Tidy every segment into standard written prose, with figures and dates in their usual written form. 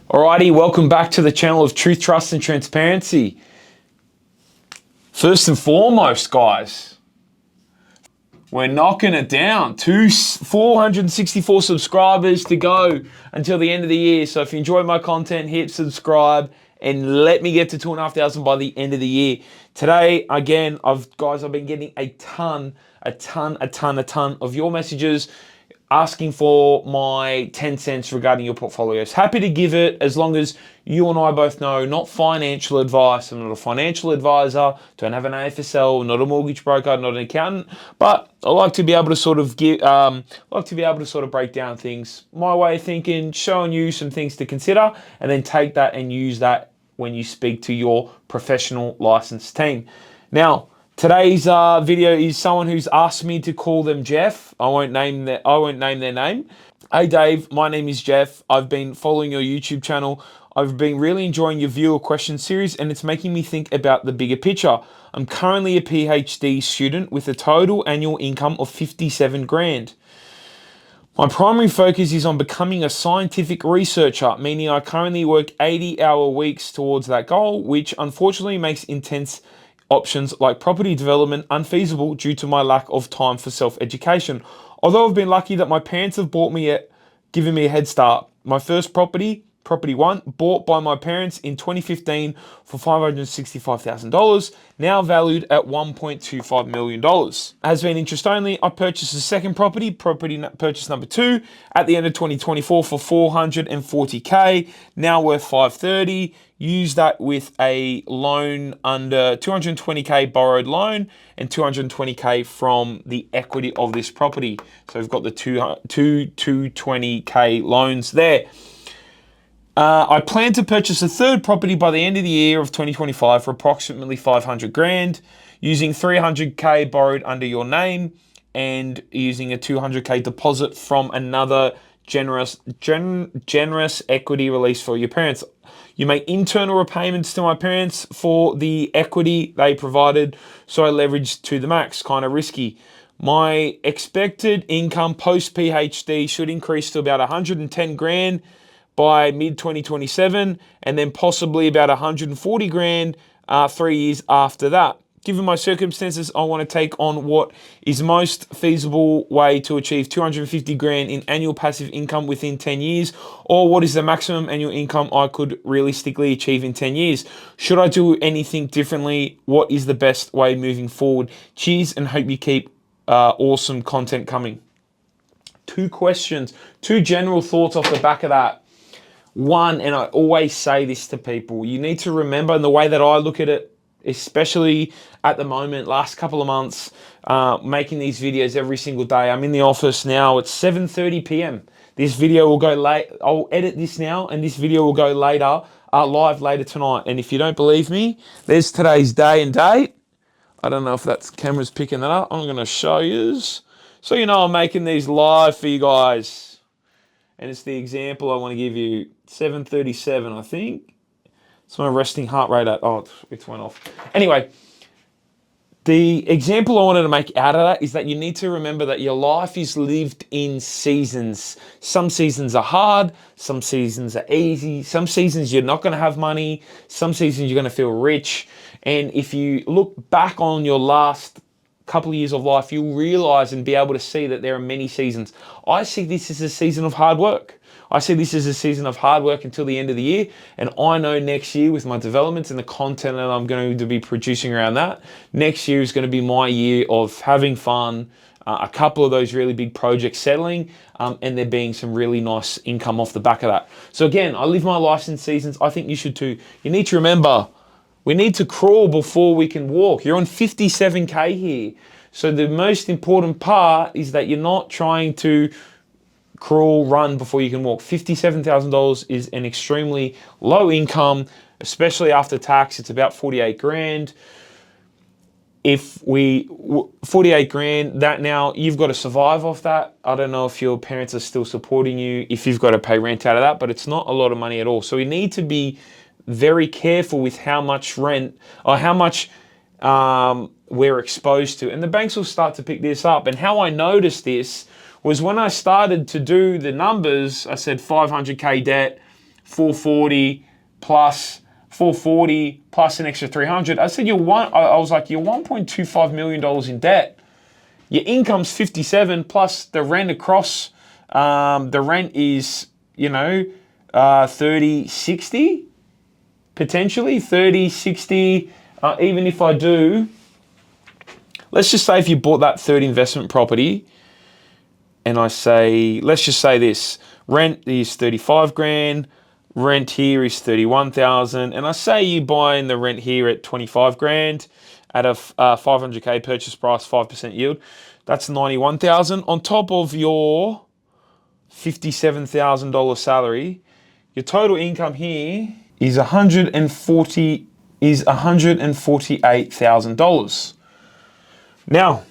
Alrighty, welcome back to the channel of Truth, Trust and Transparency. First and foremost, guys, we're knocking it down. 464 subscribers to go until the end of the year. So if you enjoy my content, hit subscribe and let me get to 2,500 by the end of the year. Today, again, I've been getting a ton of your messages asking for my 10 cents regarding your portfolios. Happy to give it as long as you and I both know, not financial advice. I'm not a financial advisor, don't have an AFSL, not a mortgage broker, not an accountant, but I like to be able to sort of break down things my way of thinking, showing you some things to consider, and then take that and use that when you speak to your professional licensed team. Now, today's video is someone who's asked me to call them Jeff. I won't name their name. Hey Dave, my name is Jeff. I've been following your YouTube channel. I've been really enjoying your viewer question series, and it's making me think about the bigger picture. I'm currently a PhD student with a total annual income of 57 grand. My primary focus is on becoming a scientific researcher, meaning I currently work 80-hour weeks towards that goal, which unfortunately makes intense options like property development unfeasible due to my lack of time for self-education. Although I've been lucky that my parents have given me a head start. My first property one, bought by my parents in 2015 for $565,000, now valued at $1.25 million. Has been interest only. I purchased a second property purchase number 2, at the end of 2024 for $440K, now worth $530. Use that with a loan under $220K borrowed loan and $220K from the equity of this property. So we've got the two $220K loans there. I plan to purchase a third property by the end of the year of 2025 for approximately 500 grand, using 300K borrowed under your name and using a 200K deposit from another generous equity release for your parents. You make internal repayments to my parents for the equity they provided, so I leveraged to the max, kind of risky. My expected income post PhD should increase to about 110 grand by mid-2027, and then possibly about 140 grand 3 years after that. Given my circumstances, I want to take on what is most feasible way to achieve 250 grand in annual passive income within 10 years, or what is the maximum annual income I could realistically achieve in 10 years. Should I do anything differently? What is the best way moving forward? Cheers, and hope you keep awesome content coming. 2 questions, 2 general thoughts off the back of that. One, and I always say this to people, you need to remember, and the way that I look at it, especially at the moment, last couple of months, making these videos every single day. I'm in the office now, it's 7:30 p.m. This video will go late. I'll edit this now, and this video will go live later tonight. And if you don't believe me, there's today's day and date. I don't know if that camera's picking that up. I'm going to show you, so you know I'm making these live for you guys. And it's the example I want to give you. 7:37, I think. It's my resting heart rate at, oh, it went off. Anyway, the example I wanted to make out of that is that you need to remember that your life is lived in seasons. Some seasons are hard, some seasons are easy, some seasons you're not going to have money, some seasons you're going to feel rich. And if you look back on your last couple of years of life, you'll realize and be able to see that there are many seasons. I see this as a season of hard work. I see this as a season of hard work until the end of the year, and I know next year with my developments and the content that I'm going to be producing around that, next year is going to be my year of having fun, a couple of those really big projects settling, and there being some really nice income off the back of that. So again, I live my life in seasons. I think you should too. You need to remember, we need to crawl before we can walk. You're on 57K here. So the most important part is that you're not trying to crawl, run before you can walk. $57,000 is an extremely low income, especially after tax. It's about 48 grand. 48 grand, that now you've got to survive off that. I don't know if your parents are still supporting you, if you've got to pay rent out of that, but it's not a lot of money at all. So we need to be very careful with how much rent or how much we're exposed to. And the banks will start to pick this up. And how I noticed this was when I started to do the numbers, I said 500K debt, 440 plus 440 plus an extra 300. I said I was like, you're $1.25 million in debt. Your income's 57 plus the rent across. The rent is, 30, 60, potentially 30, 60. Even if I do, let's just say if you bought that third investment property, and I say, let's just say this, rent is 35 grand, rent here is 31,000, and I say you buy in the rent here at 25 grand at a 500K purchase price, 5% yield, that's 91,000 on top of your $57,000 salary. Your total income here is $148,000. Now,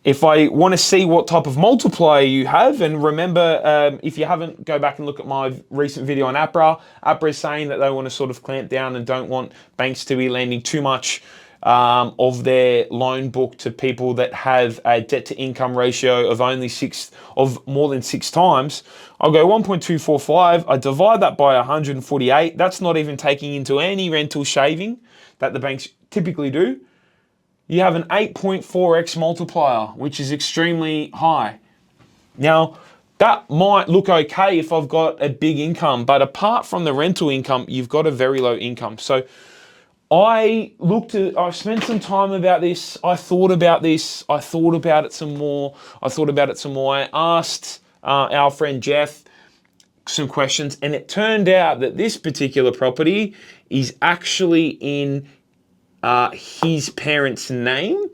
if I want to see what type of multiplier you have, and remember, if you haven't, go back and look at my recent video on APRA. APRA is saying that they want to sort of clamp down and don't want banks to be lending too much of their loan book to people that have a debt to income ratio of more than 6 times. I'll go 1.245. I divide that by 148. That's not even taking into any rental shaving that the banks typically do. You have an 8.4x multiplier, which is extremely high. Now, that might look okay if I've got a big income, but apart from the rental income, you've got a very low income. So I spent some time about this. I thought about this. I thought about it some more. I asked our friend Jeff some questions, and it turned out that this particular property is actually in his parents' name.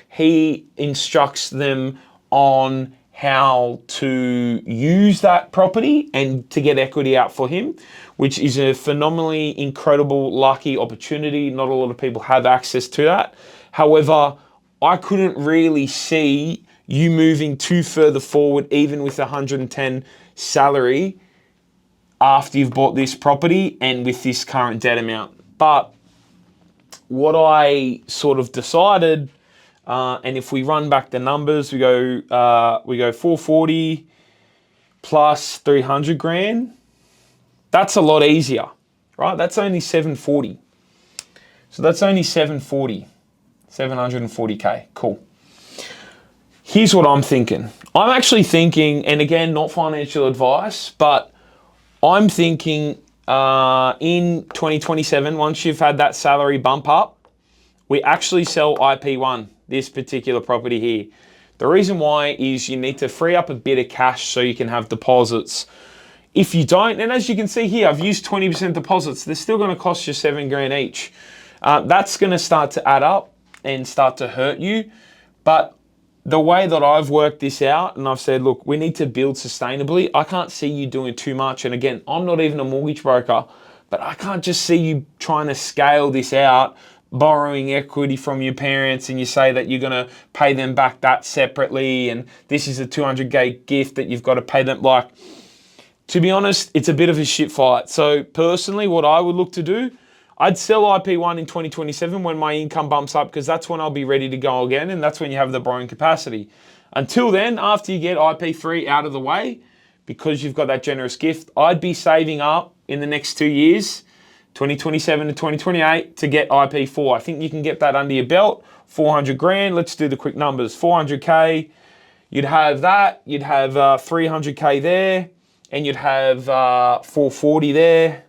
He instructs them on how to use that property and to get equity out for him, which is a phenomenally incredible, lucky opportunity. Not a lot of people have access to that. However, I couldn't really see you moving too further forward, even with 110 salary after you've bought this property and with this current debt amount. But what I sort of decided, and if we run back the numbers, we go 440 plus 300 grand. That's a lot easier, right? That's only 740. So that's only 740K. Cool. Here's what I'm thinking. I'm actually thinking, and again, not financial advice, but I'm thinking in 2027, once you've had that salary bump up, we actually sell IP1, this particular property here. The reason why is you need to free up a bit of cash so you can have deposits. If you don't, and as you can see here, I've used 20% deposits. They're still going to cost you 7 grand each. That's going to start to add up and start to hurt you. But the way that I've worked this out, and I've said, look, we need to build sustainably. I can't see you doing too much. And again, I'm not even a mortgage broker, but I can't just see you trying to scale this out, borrowing equity from your parents, and you say that you're going to pay them back that separately, and this is a 200K gift that you've got to pay them. Like, to be honest, it's a bit of a shit fight. So personally, what I would look to do, I'd sell IP1 in 2027 when my income bumps up, because that's when I'll be ready to go again, and that's when you have the borrowing capacity. Until then, after you get IP3 out of the way, because you've got that generous gift, I'd be saving up in the next 2 years, 2027 to 2028, to get IP4. I think you can get that under your belt, 400 grand. Let's do the quick numbers. 400K, you'd have that, you'd have 300K there, and you'd have 440 there.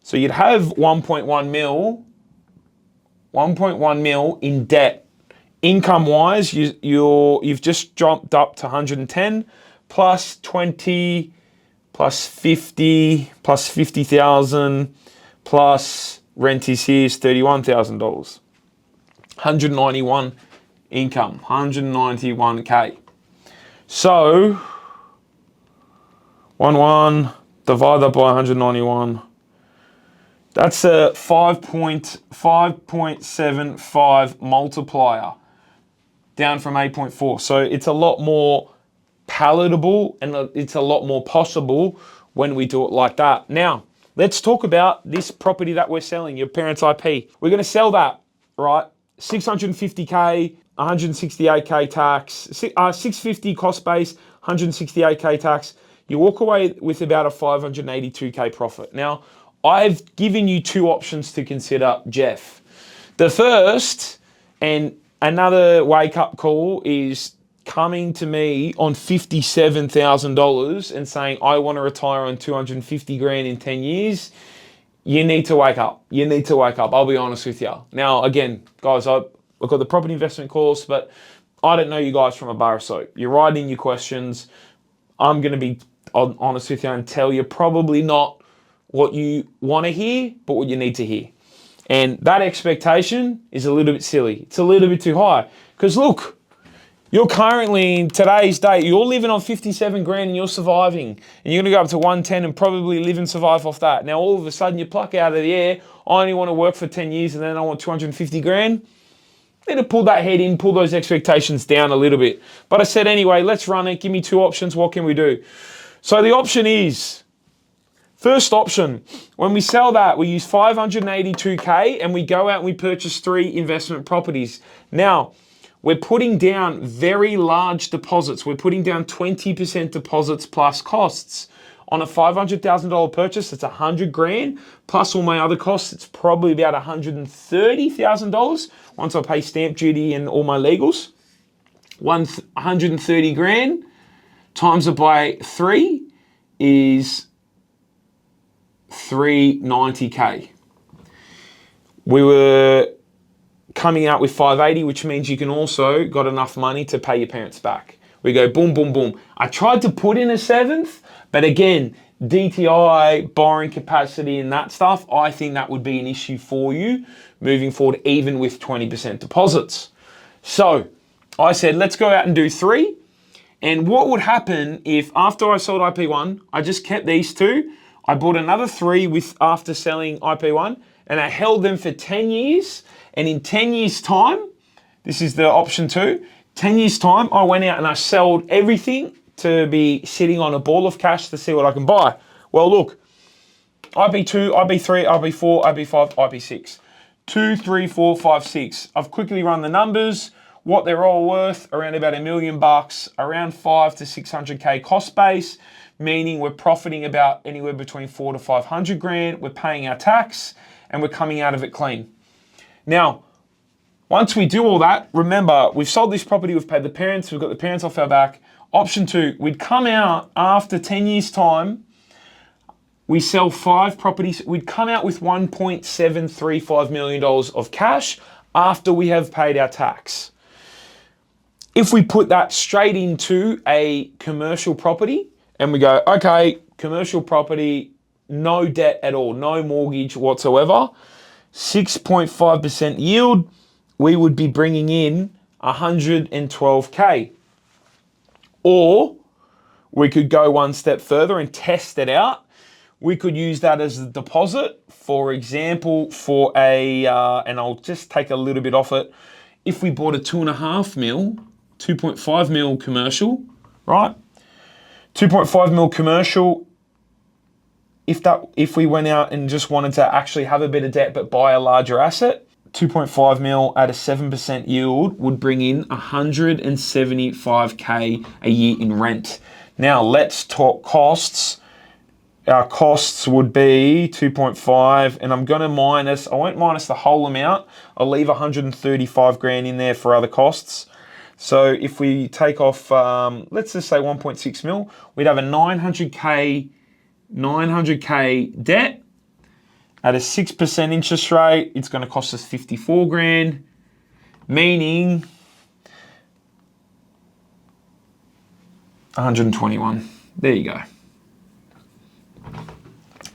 So you'd have 1.1 mil in debt. Income-wise, you've just jumped up to 110 plus 20 plus 50 plus 50,000 plus rent is here is $31,000. 191 income, 191K. So 1 divide that by 191. That's a 5.75 multiplier, down from 8.4. So it's a lot more palatable and it's a lot more possible when we do it like that. Now, let's talk about this property that we're selling, your parents' IP. We're going to sell that, right? 650K, 168K tax, 650 cost base, 168K tax. you walk away with about a 582K profit. Now, I've given you two options to consider, Jeff. The first, and another wake-up call, is coming to me on $57,000 and saying, I want to retire on 250 grand in 10 years. You need to wake up. You need to wake up. I'll be honest with you. Now, again, guys, I've got the property investment course, but I don't know you guys from a bar of soap. You're writing your questions. I'm going to be honest with you and tell you probably not what you want to hear, but what you need to hear. And that expectation is a little bit silly. It's a little bit too high. Because look, you're currently, in today's date, you're living on 57 grand and you're surviving. And you're going to go up to 110 and probably live and survive off that. Now, all of a sudden, you pluck out of the air, I only want to work for 10 years and then I want 250 grand. Need to pull that head in, pull those expectations down a little bit. But I said, anyway, let's run it. Give me two options. What can we do? So the option is, first option, when we sell that, we use 582K and we go out and we purchase 3 investment properties. Now, we're putting down very large deposits. We're putting down 20% deposits plus costs. On a $500,000 purchase, it's 100 grand, plus all my other costs, it's probably about $130,000 once I pay stamp duty and all my legals. 130 grand times it by 3 is 390K. We were coming out with 580, which means you can also got enough money to pay your parents back. We go boom, boom, boom. I tried to put in a 7th, but again, DTI, borrowing capacity and that stuff, I think that would be an issue for you moving forward, even with 20% deposits. So I said, let's go out and do 3. And what would happen if after I sold IP1, I just kept these 2, I bought another 3 with after selling IP1, and I held them for 10 years. And in 10 years' time, this is the option 2, 10 years' time, I went out and I sold everything to be sitting on a ball of cash to see what I can buy. Well, look, IP2, IP3, IP4, IP5, IP6. 2, 3, 4, 5, 6. I've quickly run the numbers. What they're all worth, around about $1 million, around 5 to 600K cost base, meaning we're profiting about anywhere between 4 to 500 grand. We're paying our tax and we're coming out of it clean. Now, once we do all that, remember, we've sold this property, we've paid the parents, we've got the parents off our back. Option 2, we'd come out after 10 years' time, we sell 5 properties, we'd come out with $1.735 million of cash after we have paid our tax. If we put that straight into a commercial property and we go, okay, commercial property, no debt at all, no mortgage whatsoever, 6.5% yield, we would be bringing in 112K. Or we could go one step further and test it out. We could use that as a deposit, for example, for a, and I'll just take a little bit off it. If we bought a 2.5 mil, 2.5 mil commercial, right? 2.5 mil commercial, if we went out and just wanted to actually have a bit of debt but buy a larger asset, 2.5 mil at a 7% yield would bring in 175K a year in rent. Now let's talk costs. Our costs would be 2.5, and I'm gonna minus, I won't minus the whole amount. I'll leave 135 grand in there for other costs. So if we take off, let's just say 1.6 mil, we'd have a 900K debt. At a 6% interest rate, it's going to cost us 54 grand, meaning 121. There you go.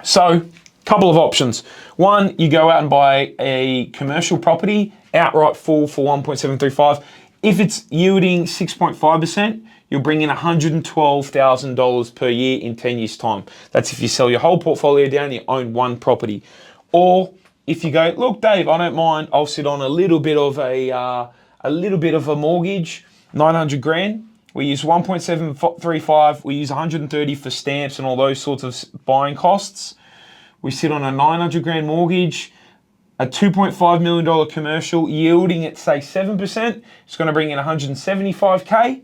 So, couple of options. One, you go out and buy a commercial property outright full for 1.735. If it's yielding 6.5%, you'll bring in $112,000 per year in 10 years' time. That's if you sell your whole portfolio down, you own one property. Or if you go, look, Dave, I don't mind. I'll sit on a little bit of a mortgage, 900 grand. We use 1.735. We use 130 for stamps and all those sorts of buying costs. We sit on a 900 grand mortgage, a $2.5 million commercial yielding at say 7%. It's going to bring in 175K.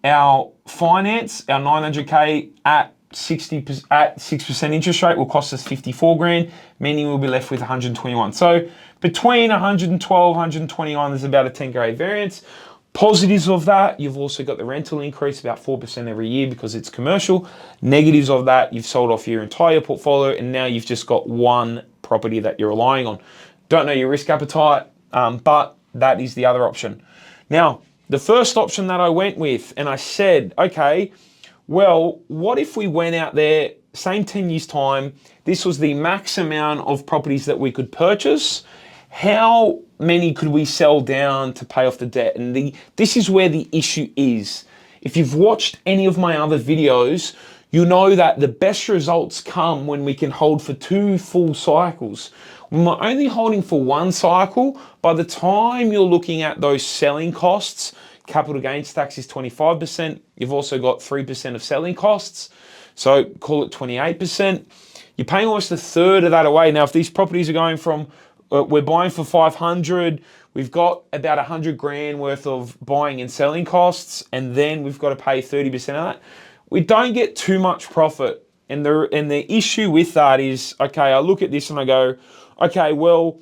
our finance, our 900K at 6% interest rate will cost us 54 grand, meaning we'll be left with 121. So between 112, 121, there's about a 10K variance. Positives of that, you've also got the rental increase about 4% every year because it's commercial. Negatives of that, you've sold off your entire portfolio and now you've just got one property that you're relying on. Don't know your risk appetite, but that is the other option. Now, the first option that I went with, and I said, okay, well, what if we went out there, same 10 years time, this was the max amount of properties that we could purchase. How many could we sell down to pay off the debt? And this is where the issue is. If you've watched any of my other videos, you know that the best results come when we can hold for 2 full cycles. When we're only holding for 1 cycle, by the time you're looking at those selling costs, capital gains tax is 25%. You've also got 3% of selling costs. So call it 28%. You're paying almost a third of that away. Now, if these properties are going from, we're buying for 500, we've got about 100 grand worth of buying and selling costs, and then we've got to pay 30% of that. We don't get too much profit. And the issue with that is, okay, I look at this and I go, okay, well,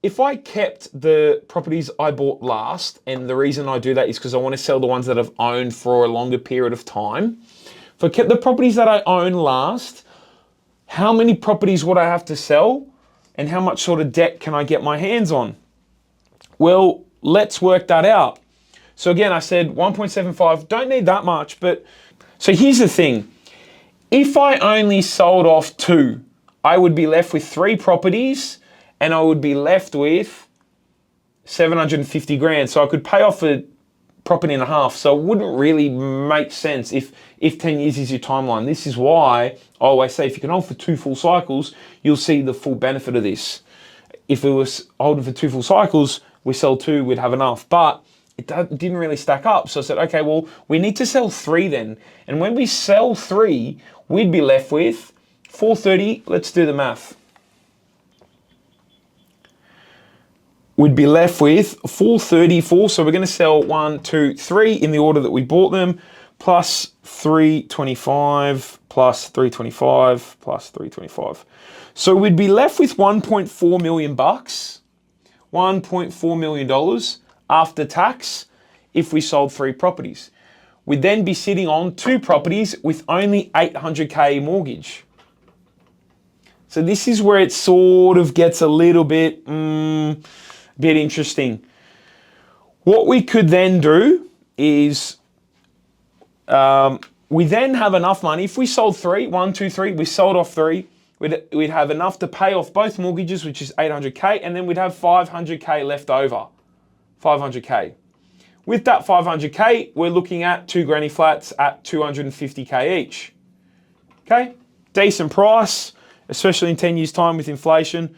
if I kept the properties I bought last, and the reason I do that is because I want to sell the ones that I've owned for a longer period of time. If I kept the properties that I own last, how many properties would I have to sell? And how much sort of debt can I get my hands on? Well, let's work that out. So again, I said 1.75, don't need that much, but so here's the thing. If I only sold off 2, I would be left with 3 properties and I would be left with 750 grand. So I could pay off a property and a half. So it wouldn't really make sense if 10 years is your timeline. This is why I always say if you can hold for 2 full cycles, you'll see the full benefit of this. If it was holding for 2 full cycles, we sell 2, we'd have enough. But it didn't really stack up. So I said, okay, well, we need to sell 3 then. And when we sell 3, we'd be left with 430. Let's do the math. We'd be left with 434. So we're going to sell 1, 2, 3 in the order that we bought them, plus 325, plus 325, plus 325. So we'd be left with 1.4 million bucks, $1.4 million after tax if we sold 3 properties. We'd then be sitting on 2 properties with only 800K mortgage. So this is where it sort of gets a little bit interesting. What we could then do is we then have enough money. If we sold 3, 1, 2, 3, we sold off 3, we'd have enough to pay off both mortgages, which is 800K, and then we'd have 500K left over. 500K. With that 500K, we're looking at 2 granny flats at 250K each. Okay, decent price, especially in 10 years' time with inflation.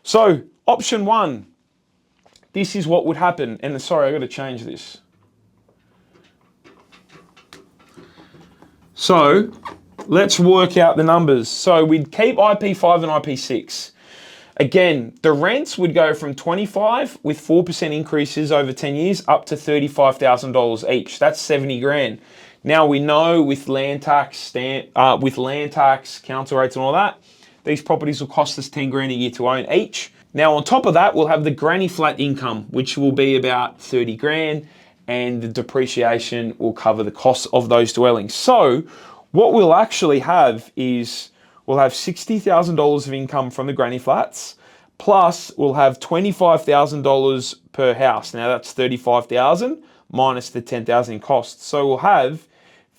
So option 1, this is what would happen. And sorry, I've got to change this. So let's work out the numbers. So we'd keep IP5 and IP6. Again, the rents would go from 25 with 4% increases over 10 years up to $35,000 each. That's 70 grand. Now we know with land tax, council rates and all that, these properties will cost us 10 grand a year to own each. Now on top of that, we'll have the granny flat income, which will be about 30 grand, and the depreciation will cover the costs of those dwellings. So what we'll actually have is we'll have $60,000 of income from the granny flats, plus we'll have $25,000 per house. Now that's $35,000 minus the $10,000 in costs. So we'll have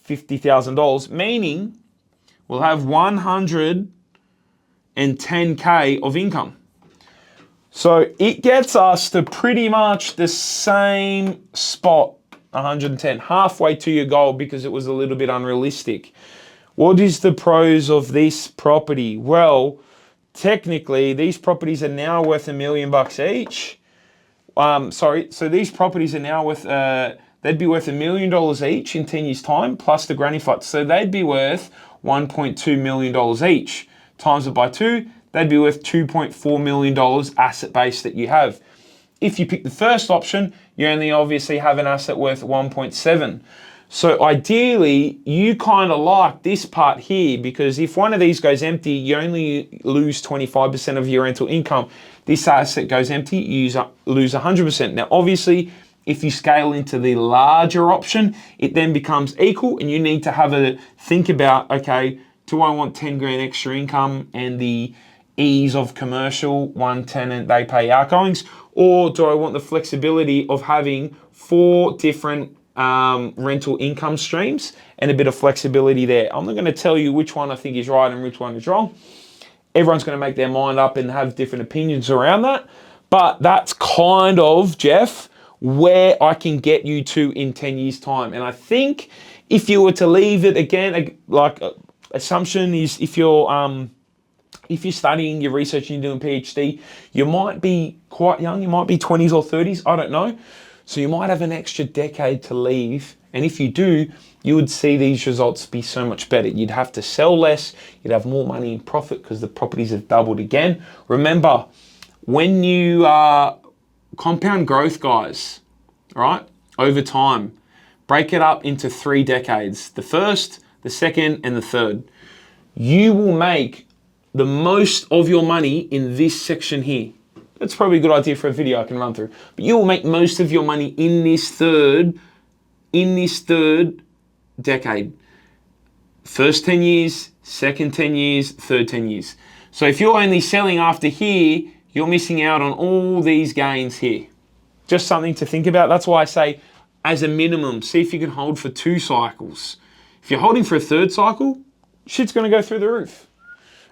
$50,000, meaning we'll have $110K of income. So it gets us to pretty much the same spot, 110, halfway to your goal because it was a little bit unrealistic. What is the pros of this property? Well, technically, these properties are now worth $1 million each. So these properties are now worth, they'd be worth $1 million each in 10 years' time, plus the granny flats. So they'd be worth $1.2 million each. Times it by 2, they'd be worth $2.4 million asset base that you have. If you pick the first option, you only obviously have an asset worth 1.7. So ideally, you kind of like this part here, because if one of these goes empty, you only lose 25% of your rental income. This asset goes empty, you lose 100%. Now, obviously, if you scale into the larger option, it then becomes equal, and you need to have a think about, okay, do I want 10 grand extra income and the ease of commercial, one tenant, they pay outgoings, or do I want the flexibility of having 4 different rental income streams and a bit of flexibility there? I'm not going to tell you which one I think is right and which one is wrong. Everyone's going to make their mind up and have different opinions around that. But that's kind of, Jeff, where I can get you to in 10 years' time. And I think if you were to leave it again, like assumption is if you're studying, you're researching, you're doing PhD, you might be quite young, you might be 20s or 30s, I don't know. So you might have an extra decade to leave. And if you do, you would see these results be so much better. You'd have to sell less, you'd have more money in profit because the properties have doubled again. Remember, when you compound growth, guys, all right, over time, break it up into 3 decades. The first, the second, and the third. You will make the most of your money in this section here. That's probably a good idea for a video I can run through. But you will make most of your money in this third decade. First 10 years, second 10 years, third 10 years. So if you're only selling after here, you're missing out on all these gains here. Just something to think about. That's why I say, as a minimum, see if you can hold for 2 cycles. If you're holding for a 3rd cycle, shit's gonna go through the roof.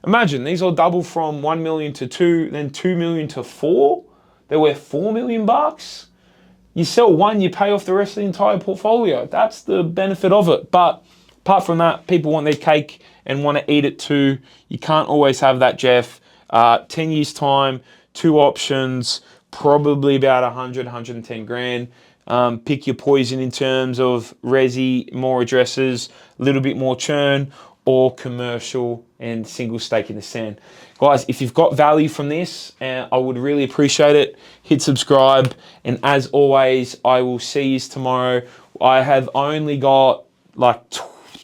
Imagine, these all double from 1 million to 2, then 2 million to 4. They're worth 4 million bucks. You sell one, you pay off the rest of the entire portfolio. That's the benefit of it. But apart from that, people want their cake and want to eat it too. You can't always have that, Jeff. 10 years time, 2 options, probably about 100, 110 grand. Pick your poison in terms of resi, more addresses, a little bit more churn, or commercial and single stake in the sand. Guys, if you've got value from this, I would really appreciate it. Hit subscribe. And as always, I will see you tomorrow. I have only got like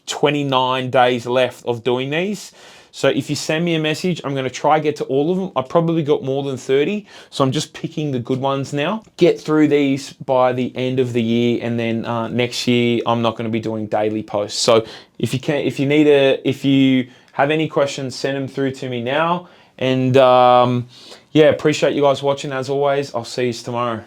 29 days left of doing these. So if you send me a message, I'm going to try get to all of them. I probably got more than 30. So I'm just picking the good ones now. Get through these by the end of the year. And then next year, I'm not going to be doing daily posts. So if you have any questions, send them through to me now. And yeah, appreciate you guys watching as always. I'll see you tomorrow.